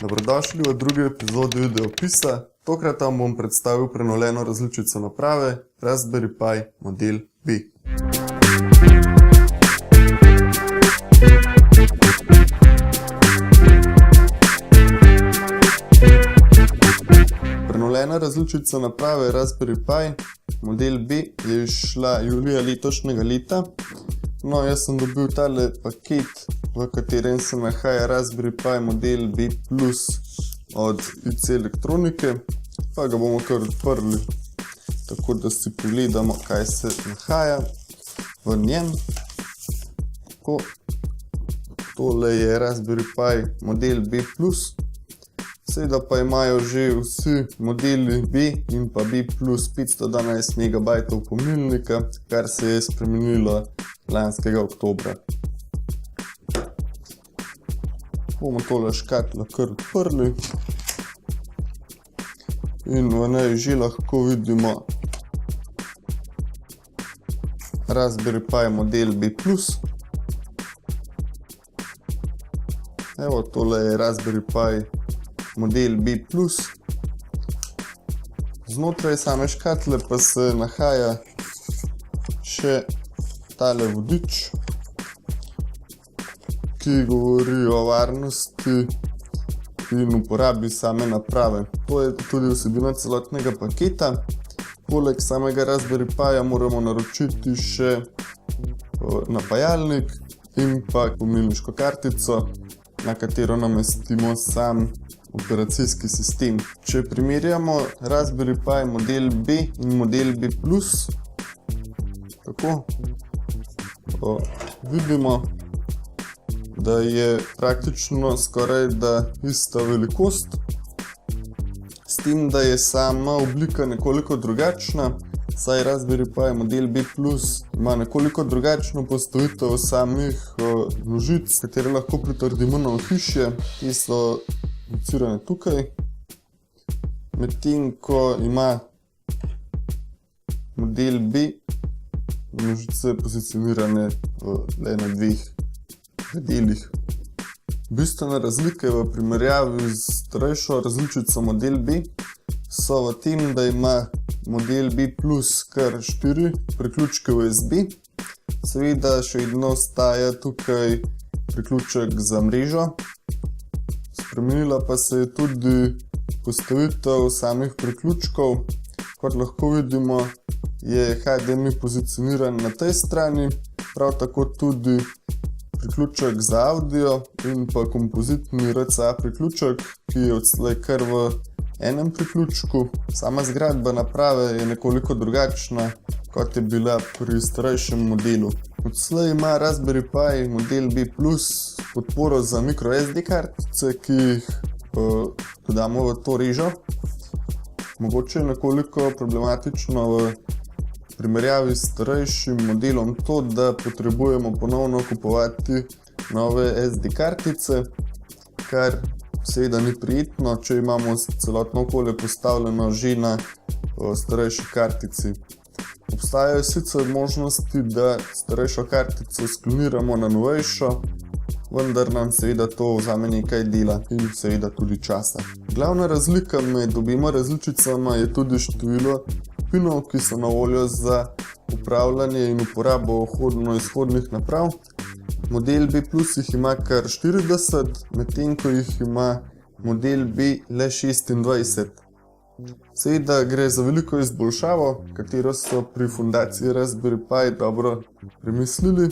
Dobrodošli v drugi epizodi videoopisa. Tokrat vam bom predstavil prenovljeno različico naprave Raspberry Pi model B. Prenovljena različica naprave Raspberry Pi model B je izšla julija letošnjega leta. No, jaz sem dobil tale paket, v katerem se nahaja Raspberry Pi model B Plus od IC Elektronike, pa ga bomo kar odprli, tako da si pogledamo, kaj se nahaja v njem. Tako, tole je Raspberry Pi model B Plus, seveda pa imajo že vsi modeli B in pa B Plus 512 MB pomnilnika, kar se je spremenilo lanskega oktobra. Bomo tole škatlo kar odprli in v njej že lahko vidimo Raspberry Pi model B Plus. Evo, tole je Raspberry Pi model B Plus. Znotraj same škatle pa se nahaja še tale vodič, ki govori o varnosti in uporabi same naprave. To je tudi vsebina celotnega paketa. Poleg samega Raspberry Pija moramo naročiti še napajalnik in pa pomnilniško kartico, na katero namestimo sam operacijski sistem. Če primerjamo Raspberry Pi model B in model B Plus, tako, vidimo, da je praktično skoraj da ista velikost, s tem, da je sama oblika nekoliko drugačna, saj Raspberry Pi model B Plus ima nekoliko drugačno postavitev samih nožic, katere lahko pritrdimo na ohišje. Te so locirane tukaj, medtem ko ima model B nožice pozicionirane le na dveh predelih. Bistvene razlike v primerjavi z starejšo različico model B so v tem, da ima model B Plus kar 4 priključke USB. Seveda še vedno ostaja tukaj priključek za mrežo. Spremenila pa se je tudi postavitev samih priključkov. Kot lahko vidimo, je HDMI pozicioniran na tej strani, prav tako tudi priključek za audio in pa kompozitni RCA priključek, ki je odslej kar v enem priključku. Sama zgradba naprave je nekoliko drugačna, kot je bila pri starejšem modelu. Odslej ima Raspberry Pi model B Plus podporo za microSD kartice, ki jih dodamo v to režo. Mogoče je nekoliko problematično v primerjavi s starejšim modelom to, da potrebujemo ponovno kupovati nove SD kartice, kar seveda ni prijetno, če imamo celotno okolje postavljeno že na starejši kartici. Obstajajo sicer možnosti, da starejšo kartico skloniramo na novejšo, vendar nam seveda to vzame nekaj dela in seveda tudi časa. Glavna razlika med obima različicama je tudi število pinov, ki so na voljo za upravljanje in uporabo vhodno-izhodnih naprav. Model B Plus jih ima kar 40, medtem ko jih ima model B le 26. Seveda gre za veliko izboljšavo, katero so pri fundaciji Raspberry Pi dobro premislili.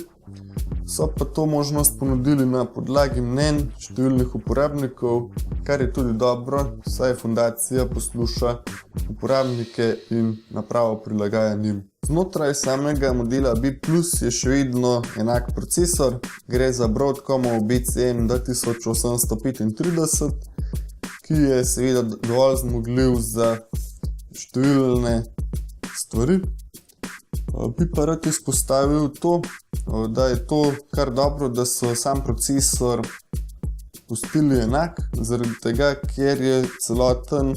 So pa to možnost ponudili na podlagi mnenj številnih uporabnikov, kar je tudi dobro, saj fundacija posluša uporabnike in napravo prilagaja njim. Znotraj samega modela B Plus je še vedno enak procesor, gre za Broadcomov BCM 2835, ki je seveda dovolj zmogljiv za številne stvari. Bi pa rad izpostavil to, da je to kar dobro, da so sam procesor pustili enak, zaradi tega, ker je celoten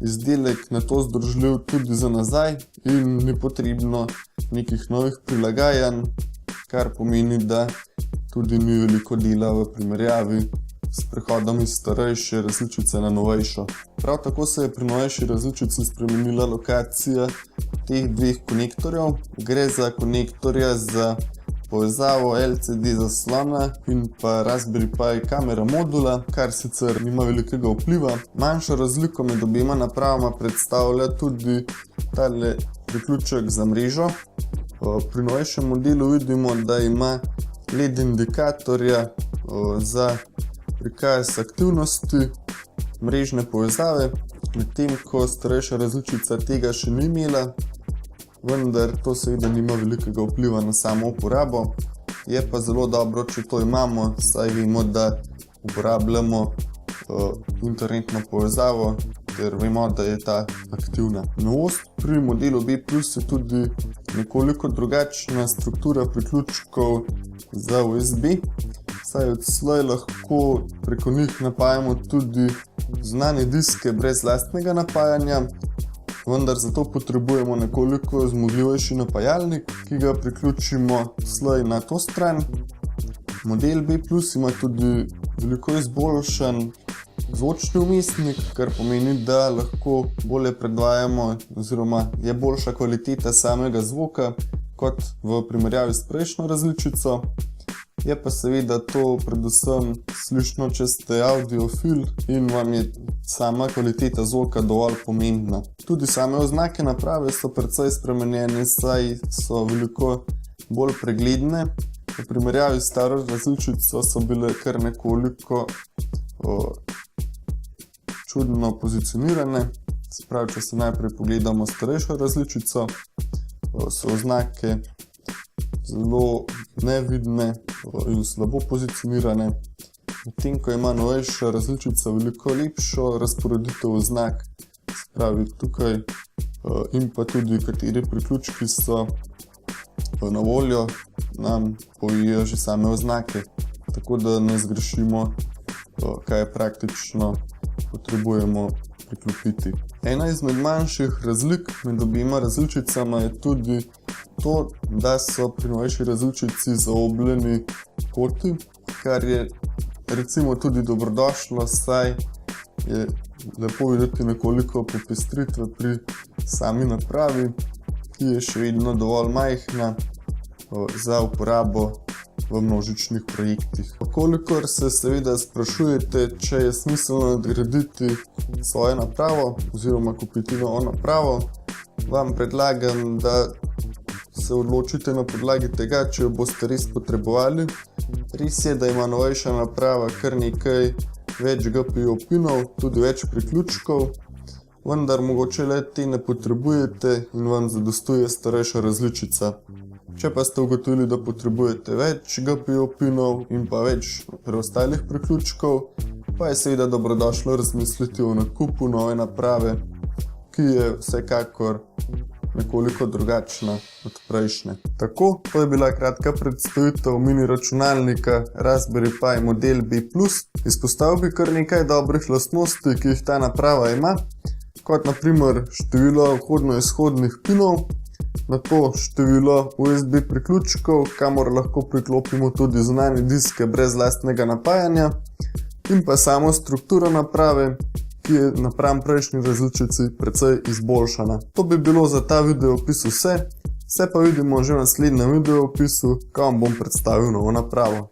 izdelek na to združljiv tudi za nazaj in ni potrebno nekih novih prilagajanj, kar pomeni, da tudi ni veliko dela v primerjavi s prehodom iz starejše različice na novejšo. Prav tako se je pri novejši različici spremenila lokacija teh dveh konektorjev. Gre za konektorja za povezavo LCD zaslona in pa Raspberry Pi kamera modula, kar sicer nima velikega vpliva. Manjšo razliko med obema napravama predstavlja tudi tale priključek za mrežo. Pri novejšem modelu vidimo, da ima LED indikatorja za prikaz aktivnosti mrežne povezave, medtem ko starejša različica tega še ni imela, vendar to seveda nima velikega vpliva na samo uporabo. Je pa zelo dobro, če to imamo, saj vemo, da uporabljamo internetno povezavo, ter vemo, da je ta aktivna. Novost pri modelu B+ je tudi nekoliko drugačna struktura priključkov za USB, saj odslej lahko preko njih napajamo tudi zunanje diske brez lastnega napajanja, vendar zato potrebujemo nekoliko zmogljivejši napajalnik, ki ga priključimo slej na to stran. Model B+ ima tudi veliko izboljšan zvočni vmesnik, kar pomeni, da lahko bolje predvajamo oziroma je boljša kvaliteta samega zvoka kot v primerjavi s prejšnjo različico. Je pa seveda to predvsem slišno, če ste audiofil in vam je sama kvaliteta zvoka dovolj pomembna. Tudi same oznake naprave so precej spremenjene, saj so veliko bolj pregledne. V primerjavi s staro različico so bile kar nekoliko čudno pozicionirane. Se pravi, če se najprej pogledamo starejšo različico, so oznake zelo nevidne in slabo pozicionirane, medtem ko ima novejša različica veliko lepšo razporeditev oznak, se pravi tukaj in pa tudi kateri priključki so na voljo, nam povejo že same oznake, tako da ne zgrešimo, kaj praktično potrebujemo priklopiti. Ena izmed manjših razlik med obima različicama je tudi to, da so pri novejši različici zaobljeni koti, kar je recimo tudi dobrodošlo, saj je lepo videti nekoliko popestritve pri sami napravi, ki je še vedno dovolj majhna za uporabo v množičnih projektih. Kolikor se seveda sprašujete, če je smiselno nadgraditi svojo napravo oziroma kupiti novo napravo, vam predlagam, da se odločite na podlagi tega, če jo boste res potrebovali. Res je, da ima novejša naprava kar nekaj več GPU pinov, tudi več priključkov, vendar mogoče le te ne potrebujete in vam zadostuje starejša različica. Če pa ste ugotovili, da potrebujete več GPU pinov in pa več preostalih priključkov, pa je seveda dobrodošlo razmisliti o nakupu nove naprave, ki je vsekakor nekoliko drugačna od prejšnje. Tako, to je bila kratka predstavitev mini računalnika Raspberry Pi model B+. Izpostavil bi kar nekaj dobrih lastnosti, ki jih ta naprava ima, kot na primer število vhodno-izhodnih pinov, na to število USB priključkov, kamor lahko priklopimo tudi zunanje diske brez lastnega napajanja, in pa samo strukturo naprave, ki je napram prejšnji različici precej izboljšana. To bi bilo za ta videoopis vse, se pa vidimo že v naslednjem videoopisu, ko vam bom predstavil novo napravo.